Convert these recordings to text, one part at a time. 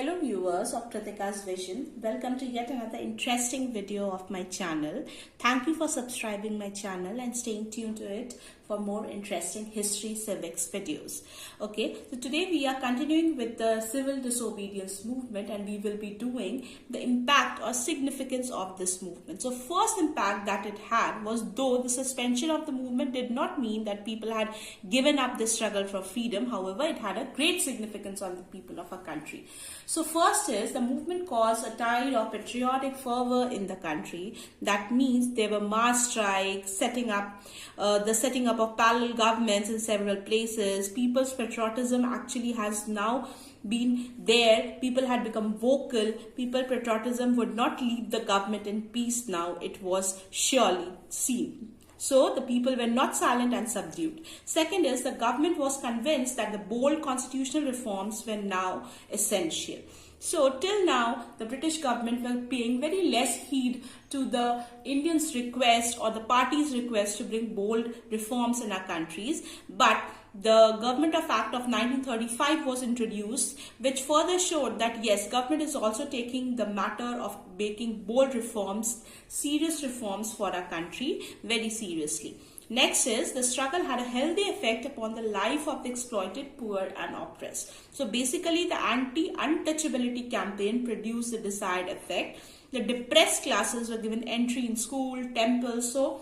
Hello viewers of Kritika's Vision. Welcome to yet another interesting video of my channel. Thank you for subscribing my channel and staying tuned to it for more interesting history civics videos. Okay, so today we are continuing with the civil disobedience movement and we will be doing the impact or significance of this movement. So first impact that it had was, though the suspension of the movement did not mean that people had given up the struggle for freedom, however, it had a great significance on the people of a country. So first is the movement caused a tide of patriotic fervor in the country. That means there were mass strikes, setting up of parallel governments in several places. People's patriotism actually has now been there. People had become vocal. People's patriotism would not leave the government in peace now. It was surely seen. So the people were not silent and subdued. Second is the government was convinced that the bold constitutional reforms were now essential. So till now, the British government were paying very less heed to the Indians' request or the party's request to bring bold reforms in our countries. But the Government of Act of 1935 was introduced, which further showed that yes, government is also taking the matter of making bold reforms, serious reforms for our country very seriously. Next is the struggle had a healthy effect upon the life of the exploited, poor and oppressed. So basically the anti-untouchability campaign produced the desired effect. The depressed classes were given entry in school, temples. So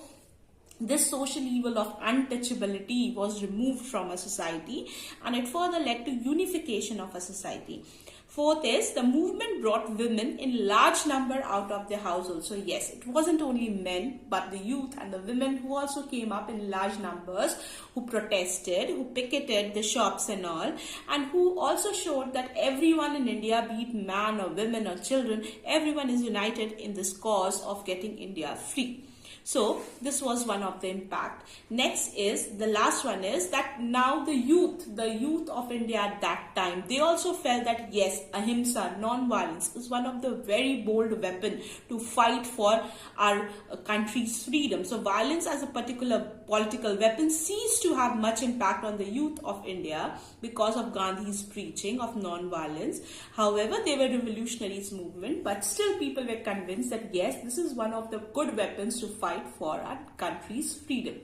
this social evil of untouchability was removed from a society and it further led to unification of a society. Fourth is the movement brought women in large number out of their households. So yes, it wasn't only men but the youth and the women who also came up in large numbers, who protested, who picketed the shops and all, and who also showed that everyone in India, be it man or women or children, everyone is united in this cause of getting India free. So this was one of the impact. Next is, the last one is that now the youth of India at that time, they also felt that yes, ahimsa, non-violence is one of the very bold weapon to fight for our country's freedom. So violence as a particular political weapon ceased to have much impact on the youth of India because of Gandhi's preaching of non-violence. However, they were revolutionaries movement, but still people were convinced that yes, this is one of the good weapons to fight for our country's freedom.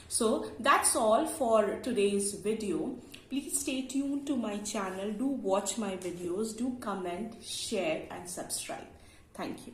So that's all for today's video. Please stay tuned to my channel. Do watch my videos. Do comment, share and subscribe. Thank you.